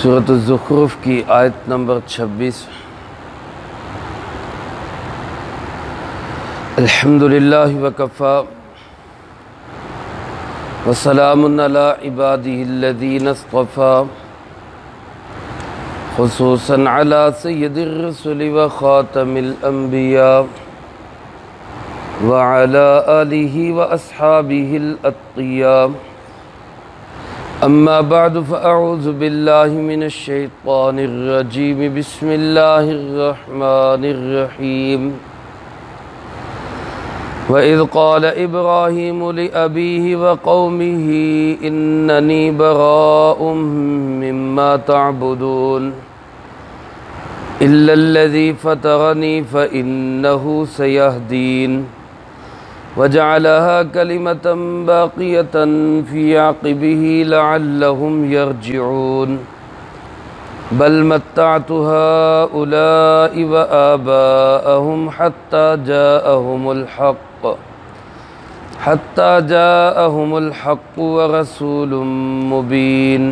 سورۃ الزخرف کی آیت نمبر 26۔ الحمدللہ وکفی وسلام علی عبادہ الذین اصطفی خصوصا علی سید الرسل وخاتم الانبیاء وعلی آلہ واصحابہ الاتقیاء اما بعد فاعوذ باللہ من الشیطان الرجیم بسم اللہ الرحمن الرحیم وَإِذْ قَالَ إِبْرَاهِيمُ لِأَبِيهِ وَقَوْمِهِ إِنَّنِي بَرَاءٌ مِّمَّا تَعْبُدُونَ إِلَّا الَّذِي فَطَرَنِي فَإِنَّهُ سَيَهْدِينِ وَجَعَلَهَا كَلِمَةً بَاقِيَةً فِي عَقِبِهِ لَعَلَّهُمْ يَرْجِعُونَ بَلْ مَتَّعْتُ هَؤُلَاءِ وَآبَاءَهُمْ حَتَّى جَاءَهُمُ الْحَقُّ وَرَسُولٌ مُّبِينٌ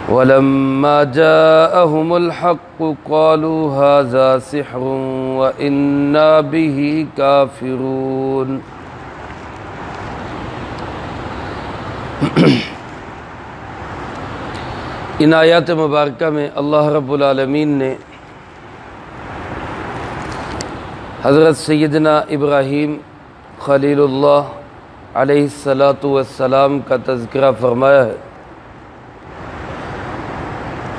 وَلَمَّا جَاءَهُمُ الْحَقُّ قَالُوا هَذَا سِحْرٌ وَإِنَّا بِهِ كَافِرُونَ۔ ان آیات مبارکہ میں اللہ رب العالمین نے حضرت سیدنا ابراہیم خلیل اللہ علیہ السلام کا تذکرہ فرمایا ہے۔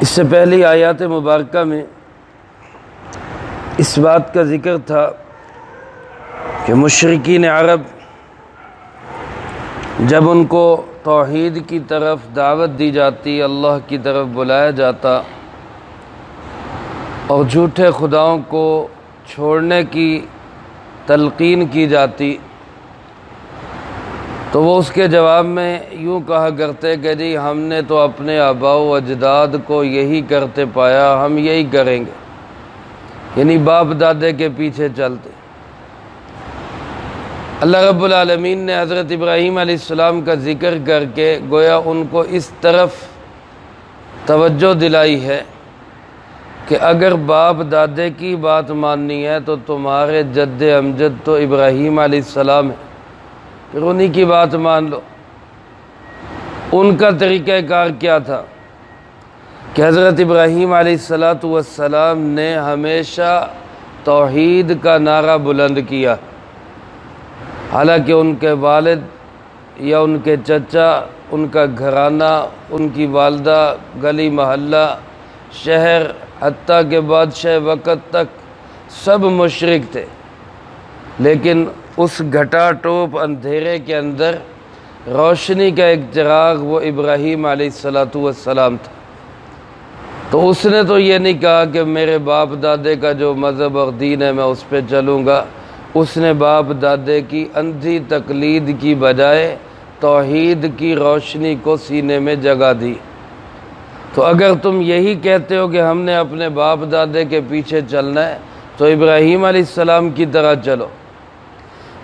اس سے پہلی آیات مبارکہ میں اس بات کا ذکر تھا کہ مشرکین عرب جب ان کو توحید کی طرف دعوت دی جاتی، اللہ کی طرف بلایا جاتا اور جھوٹے خداؤں کو چھوڑنے کی تلقین کی جاتی تو وہ اس کے جواب میں یوں کہا کرتے کہ جی ہم نے تو اپنے آباء و اجداد کو یہی کرتے پایا، ہم یہی کریں گے، یعنی باپ دادے کے پیچھے چلتے۔ اللہ رب العالمین نے حضرت ابراہیم علیہ السلام کا ذکر کر کے گویا ان کو اس طرف توجہ دلائی ہے کہ اگر باپ دادے کی بات ماننی ہے تو تمہارے جد امجد تو ابراہیم علیہ السلام ہے، پھر انہی کی بات مان لو۔ ان کا طریقہ کار کیا تھا کہ حضرت ابراہیم علیہ السلام نے ہمیشہ توحید کا نعرہ بلند کیا، حالانکہ ان کے والد یا ان کے چچا، ان کا گھرانہ، ان کی والدہ، گلی محلہ، شہر، حتیٰ کہ بادشاہ وقت تک سب مشرک تھے، لیکن اس گھٹا ٹوپ اندھیرے کے اندر روشنی کا ایک چراغ وہ ابراہیم علیہ السلام تھا۔ تو اس نے تو یہ نہیں کہا کہ میرے باپ دادے کا جو مذہب اور دین ہے میں اس پہ چلوں گا، اس نے باپ دادے کی اندھی تقلید کی بجائے توحید کی روشنی کو سینے میں جگہ دی۔ تو اگر تم یہی کہتے ہو کہ ہم نے اپنے باپ دادے کے پیچھے چلنا ہے تو ابراہیم علیہ السلام کی طرح چلو،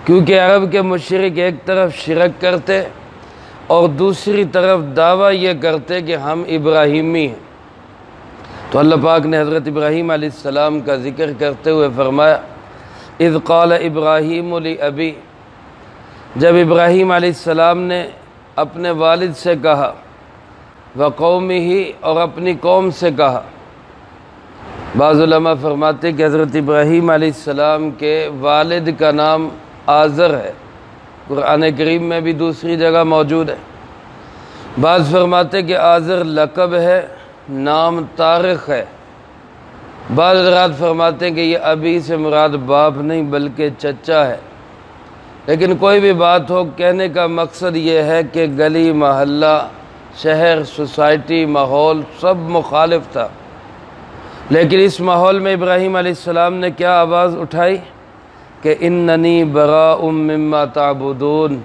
کیونکہ عرب کے مشرک ایک طرف شرک کرتے اور دوسری طرف دعویٰ یہ کرتے کہ ہم ابراہیمی ہیں۔ تو اللہ پاک نے حضرت ابراہیم علیہ السلام کا ذکر کرتے ہوئے فرمایا اذ قال ابراہیم لابی، جب ابراہیم علیہ السلام نے اپنے والد سے کہا، وقومہ، اور اپنی قوم سے کہا۔ بعض علماء فرماتے کہ حضرت ابراہیم علیہ السلام کے والد کا نام آزر ہے، قرآن کریم میں بھی دوسری جگہ موجود ہے۔ بعض فرماتے کہ آزر لقب ہے، نام طارق ہے۔ بعض حضرات فرماتے ہیں کہ یہ ابی سے مراد باپ نہیں بلکہ چچا ہے، لیکن کوئی بھی بات ہو، کہنے کا مقصد یہ ہے کہ گلی محلہ، شہر، سوسائٹی، ماحول سب مخالف تھا، لیکن اس ماحول میں ابراہیم علیہ السلام نے کیا آواز اٹھائی کہ اننی براء مما تعبدون،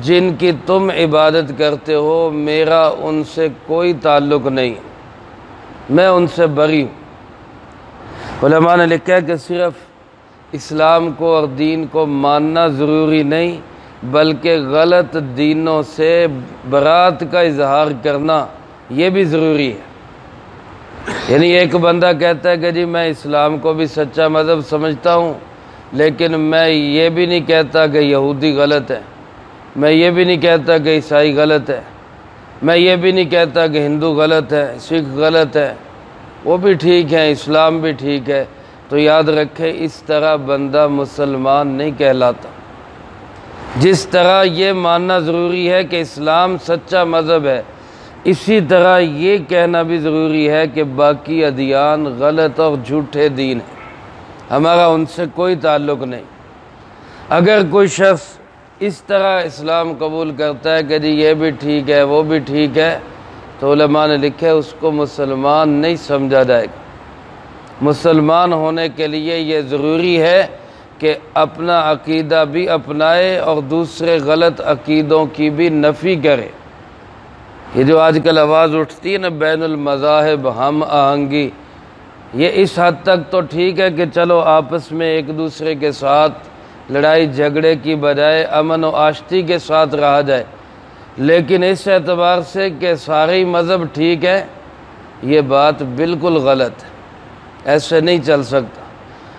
جن کی تم عبادت کرتے ہو میرا ان سے کوئی تعلق نہیں، میں ان سے بری ہوں۔ علماء نے لکھا ہے کہ صرف اسلام کو اور دین کو ماننا ضروری نہیں بلکہ غلط دینوں سے برات کا اظہار کرنا یہ بھی ضروری ہے۔ یعنی ایک بندہ کہتا ہے کہ جی میں اسلام کو بھی سچا مذہب سمجھتا ہوں، لیکن میں یہ بھی نہیں کہتا کہ یہودی غلط ہے، میں یہ بھی نہیں کہتا کہ عیسائی غلط ہے، میں یہ بھی نہیں کہتا کہ ہندو غلط ہے، سکھ غلط ہے، وہ بھی ٹھیک ہے، اسلام بھی ٹھیک ہے، تو یاد رکھے اس طرح بندہ مسلمان نہیں کہلاتا۔ جس طرح یہ ماننا ضروری ہے کہ اسلام سچا مذہب ہے، اسی طرح یہ کہنا بھی ضروری ہے کہ باقی ادیان غلط اور جھوٹے دین ہیں، ہمارا ان سے کوئی تعلق نہیں۔ اگر کوئی شخص اس طرح اسلام قبول کرتا ہے کہ جی یہ بھی ٹھیک ہے وہ بھی ٹھیک ہے، تو علماء نے لکھے اس کو مسلمان نہیں سمجھا جائے گا۔ مسلمان ہونے کے لیے یہ ضروری ہے کہ اپنا عقیدہ بھی اپنائے اور دوسرے غلط عقیدوں کی بھی نفی کرے۔ یہ جو آج کل آواز اٹھتی ہے نا بین المذاہب ہم آہنگی، یہ اس حد تک تو ٹھیک ہے کہ چلو آپس میں ایک دوسرے کے ساتھ لڑائی جھگڑے کی بجائے امن و آشتی کے ساتھ رہا جائے، لیکن اس اعتبار سے کہ سارے مذہب ٹھیک ہے، یہ بات بالکل غلط ہے، ایسے نہیں چل سکتا۔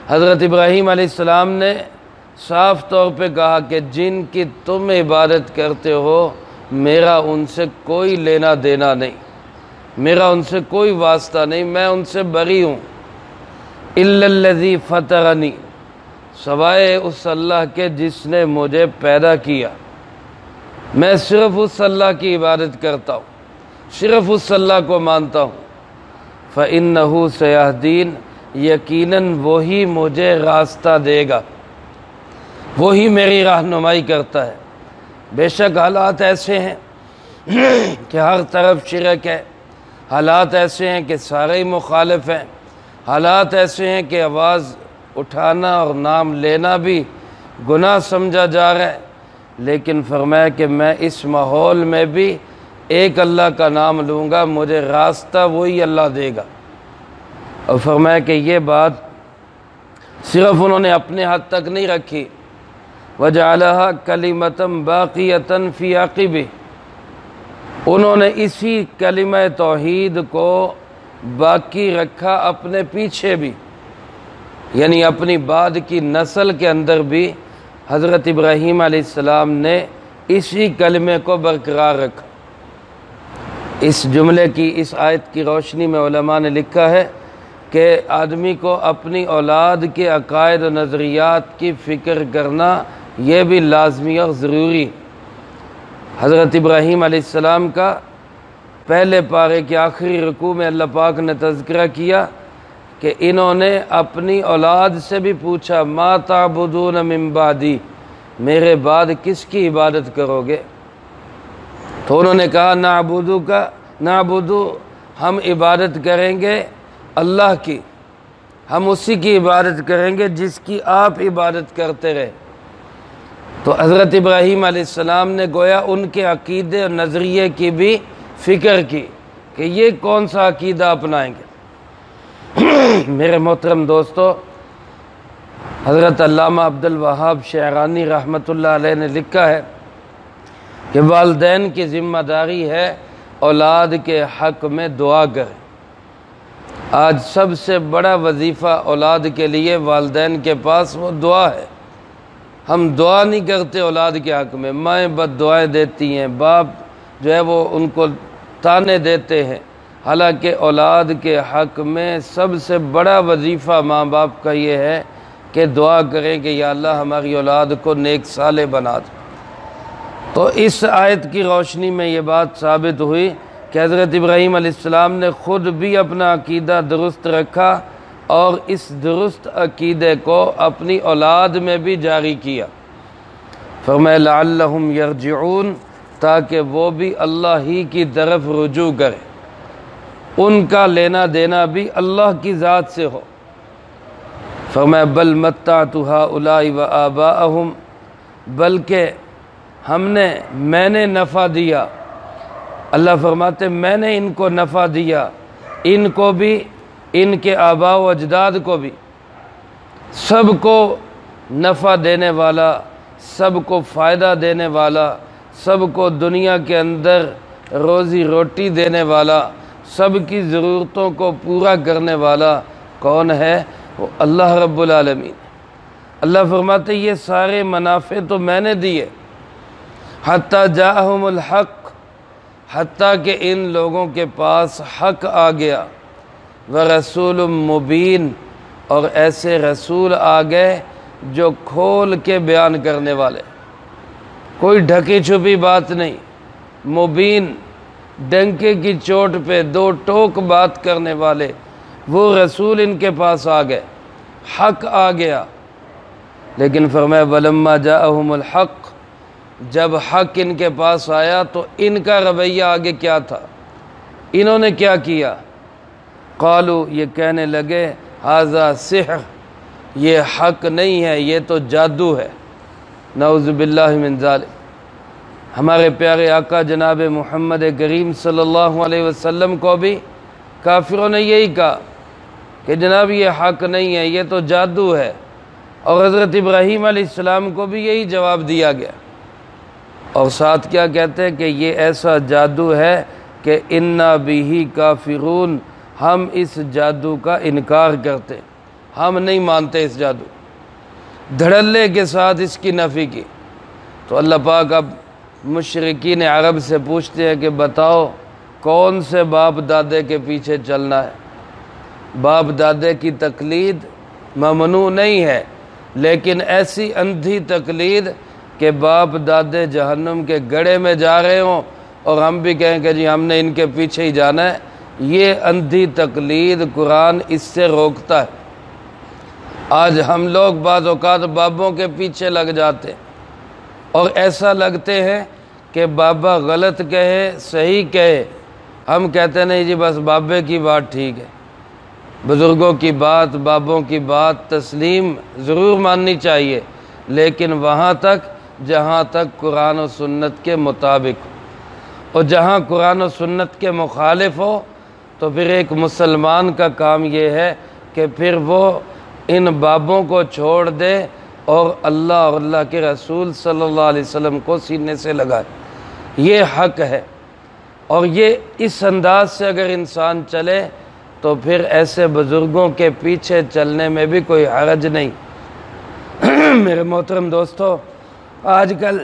حضرت ابراہیم علیہ السلام نے صاف طور پہ کہا کہ جن کی تم عبادت کرتے ہو میرا ان سے کوئی لینا دینا نہیں، میرا ان سے کوئی واسطہ نہیں، میں ان سے بری ہوں۔ الا الذی فطرنی، سوائے اس اللہ کے جس نے مجھے پیدا کیا، میں صرف اس اللہ کی عبادت کرتا ہوں، صرف اس اللہ کو مانتا ہوں۔ فإنہ سیہدین، یقیناً وہی مجھے راستہ دے گا، وہی میری رہنمائی کرتا ہے۔ بے شک حالات ایسے ہیں کہ ہر طرف شرک ہے، حالات ایسے ہیں کہ سارے ہی مخالف ہیں، حالات ایسے ہیں کہ آواز اٹھانا اور نام لینا بھی گناہ سمجھا جا رہا ہے، لیکن فرمایا کہ میں اس ماحول میں بھی ایک اللہ کا نام لوں گا، مجھے راستہ وہی اللہ دے گا۔ اور فرمایا کہ یہ بات صرف انہوں نے اپنے حد تک نہیں رکھی، وَجَعَلَهَا كَلِمَةً بَاقِيَةً فِي عَقِبِهِ، انہوں نے اسی کلمہ توحید کو باقی رکھا اپنے پیچھے بھی، یعنی اپنی بعد کی نسل کے اندر بھی حضرت ابراہیم علیہ السلام نے اسی کلمے کو برقرار رکھا۔ اس جملے کی، اس آیت کی روشنی میں علماء نے لکھا ہے کہ آدمی کو اپنی اولاد کے عقائد و نظریات کی فکر کرنا یہ بھی لازمی اور ضروری۔ حضرت ابراہیم علیہ السلام کا پہلے پارے کے آخری رکوع میں اللہ پاک نے تذکرہ کیا کہ انہوں نے اپنی اولاد سے بھی پوچھا ما تعبدون من بعدی، میرے بعد کس کی عبادت کرو گے؟ تو انہوں نے کہا نعبدو، ہم عبادت کریں گے اللہ کی، ہم اسی کی عبادت کریں گے جس کی آپ عبادت کرتے رہے۔ تو حضرت ابراہیم علیہ السلام نے گویا ان کے عقیدے اور نظریے کی بھی فکر کی کہ یہ کون سا عقیدہ اپنائیں گے۔ میرے محترم دوستو، حضرت علامہ عبد الوہاب شعرانی رحمۃ اللہ علیہ نے لکھا ہے کہ والدین کی ذمہ داری ہے اولاد کے حق میں دعا کریں۔ آج سب سے بڑا وظیفہ اولاد کے لیے والدین کے پاس وہ دعا ہے۔ ہم دعا نہیں کرتے اولاد کے حق میں، مائیں بد دعائیں دیتی ہیں، باپ جو ہے وہ ان کو تانے دیتے ہیں، حالانکہ اولاد کے حق میں سب سے بڑا وظیفہ ماں باپ کا یہ ہے کہ دعا کریں کہ یا اللہ ہماری اولاد کو نیک صالح بنا دے۔ تو اس آیت کی روشنی میں یہ بات ثابت ہوئی کہ حضرت ابراہیم علیہ السلام نے خود بھی اپنا عقیدہ درست رکھا اور اس درست عقیدے کو اپنی اولاد میں بھی جاری کیا۔ فرمایا لعلہم یرجعون، تاکہ وہ بھی اللہ ہی کی طرف رجوع کرے، ان کا لینا دینا بھی اللہ کی ذات سے ہو۔ فرمایا بل متعت ہؤلاء وآباءہم، بلکہ میں نے نفع دیا، اللہ فرماتے میں نے ان کو نفع دیا، ان کو بھی، ان کے آباء و اجداد کو بھی، سب کو نفع دینے والا، سب کو فائدہ دینے والا، سب کو دنیا کے اندر روزی روٹی دینے والا، سب کی ضرورتوں کو پورا کرنے والا کون ہے؟ وہ اللہ رب العالمین۔ اللہ فرماتے یہ سارے منافع تو میں نے دیے، حتیٰ جاءہم الحق، حتیٰ کہ ان لوگوں کے پاس حق آ گیا، ورسول مبین، اور ایسے رسول آ گئے جو کھول کے بیان کرنے والے، کوئی ڈھکی چھپی بات نہیں، مبین، ڈنکے کی چوٹ پہ دو ٹوک بات کرنے والے، وہ رسول ان کے پاس آ گئے، حق آ گیا۔ لیکن فرمایا وَلَمَّا جَاءَهُمُ الْحَقُّ، جب حق ان کے پاس آیا تو ان کا رویہ آگے کیا تھا؟ انہوں نے کیا کیا؟ قالوا، یہ کہنے لگے ھذا سحر، یہ حق نہیں ہے، یہ تو جادو ہے، نعوذ باللہ من ذالک۔ ہمارے پیارے آقا جناب محمد کریم صلی اللہ علیہ وسلم کو بھی کافروں نے یہی کہا کہ جناب یہ حق نہیں ہے، یہ تو جادو ہے، اور حضرت ابراہیم علیہ السلام کو بھی یہی جواب دیا گیا، اور ساتھ کیا کہتے ہیں کہ یہ ایسا جادو ہے کہ انا بہ کافرون، ہم اس جادو کا انکار کرتے، ہم نہیں مانتے اس جادو، دھڑلے کے ساتھ اس کی نفی کی۔ تو اللہ پاک اب مشرکین عرب سے پوچھتے ہیں کہ بتاؤ کون سے باپ دادے کے پیچھے چلنا ہے؟ باپ دادے کی تقلید ممنوع نہیں ہے، لیکن ایسی اندھی تقلید کہ باپ دادے جہنم کے گڑھے میں جا رہے ہوں اور ہم بھی کہیں کہ جی ہم نے ان کے پیچھے ہی جانا ہے، یہ اندھی تقلید قرآن اس سے روکتا ہے۔ آج ہم لوگ بعض اوقات بابوں کے پیچھے لگ جاتے اور ایسا لگتے ہیں کہ بابا غلط کہے صحیح کہے، ہم کہتے نہیں جی بس بابے کی بات ٹھیک ہے۔ بزرگوں کی بات، بابوں کی بات تسلیم ضرور ماننی چاہیے، لیکن وہاں تک جہاں تک قرآن و سنت کے مطابق ہو، اور جہاں قرآن و سنت کے مخالف ہو تو پھر ایک مسلمان کا کام یہ ہے کہ پھر وہ ان بابوں کو چھوڑ دے اور اللہ اور اللہ کے رسول صلی اللہ علیہ وسلم کو سینے سے لگائے، یہ حق ہے۔ اور یہ اس انداز سے اگر انسان چلے تو پھر ایسے بزرگوں کے پیچھے چلنے میں بھی کوئی حرج نہیں۔ میرے محترم دوستو، آج کل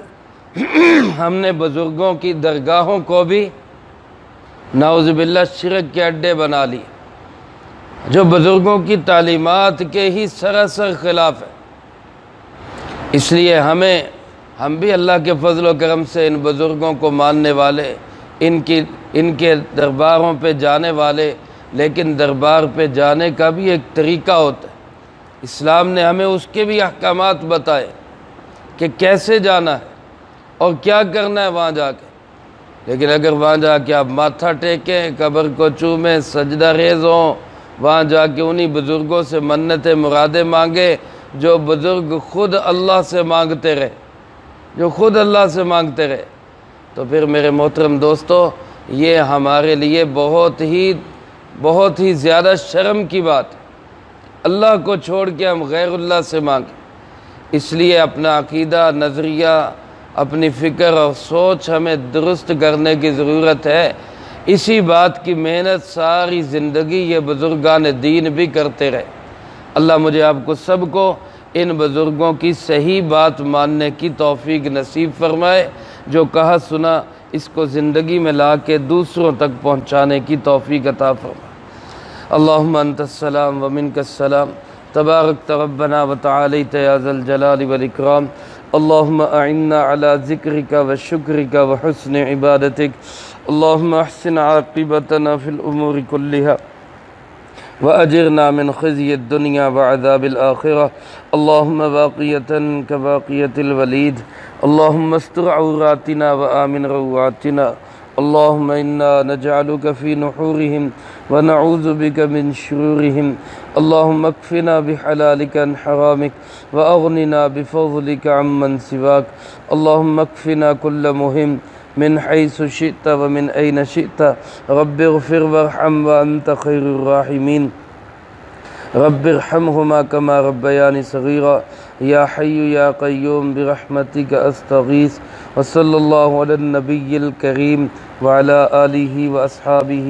ہم نے بزرگوں کی درگاہوں کو بھی نعوذ باللہ شرک کے اڈے بنا لی، جو بزرگوں کی تعلیمات کے ہی سراسر خلاف ہے۔ اس لیے ہم بھی اللہ کے فضل و کرم سے ان بزرگوں کو ماننے والے، ان کے درباروں پہ جانے والے، لیکن دربار پہ جانے کا بھی ایک طریقہ ہوتا ہے۔ اسلام نے ہمیں اس کے بھی احکامات بتائے کہ کیسے جانا ہے اور کیا کرنا ہے وہاں جا کے۔ لیکن اگر وہاں جا کے آپ ماتھا ٹیکیں، قبر کو چومیں، سجدہ ریز ہوں، وہاں جا کے انہی بزرگوں سے منتیں مرادیں مانگے جو بزرگ خود اللہ سے مانگتے رہے، تو پھر میرے محترم دوستو، یہ ہمارے لیے بہت ہی زیادہ شرم کی بات ہے۔ اللہ کو چھوڑ کے ہم غیر اللہ سے مانگیں۔ اس لیے اپنا عقیدہ، نظریہ، اپنی فکر اور سوچ ہمیں درست کرنے کی ضرورت ہے۔ اسی بات کی محنت ساری زندگی یہ بزرگان دین بھی کرتے رہے۔ اللہ مجھے آپ کو سب کو ان بزرگوں کی صحیح بات ماننے کی توفیق نصیب فرمائے، جو کہا سنا اس کو زندگی میں لا کے دوسروں تک پہنچانے کی توفیق عطا فرمائے۔ اللہم انت السلام ومنک السلام، تبارک ربنا وتعالیت یا ذا الجلال والاکرام۔ اللہم اعنا علی ذکرک وشکرک وحسن عبادتک۔ اللہم احسن عاقبتنا فی الامور کلها وأجرنا من خزي الدنيا وعذاب الآخرة۔ اللهم باقية كباقية الوليد، اللهم استر عوراتنا وآمن روعاتنا، اللهم إنا نجعلك في نحورهم ونعوذ بك من شرورهم، اللهم اكفنا بحلالك عن حرامك وأغننا بفضلك عمن سواك، اللهم اكفنا كل مهم من حيث شئت ومن أين شئت، رب اغفر وارحم وأنت خير الراحمين۔ رب ارحمهما كما ربياني صغيرا يا حي يا قيوم برحمتك أستغيث وصلى الله على النبي الكريم وعلى آله وأصحابه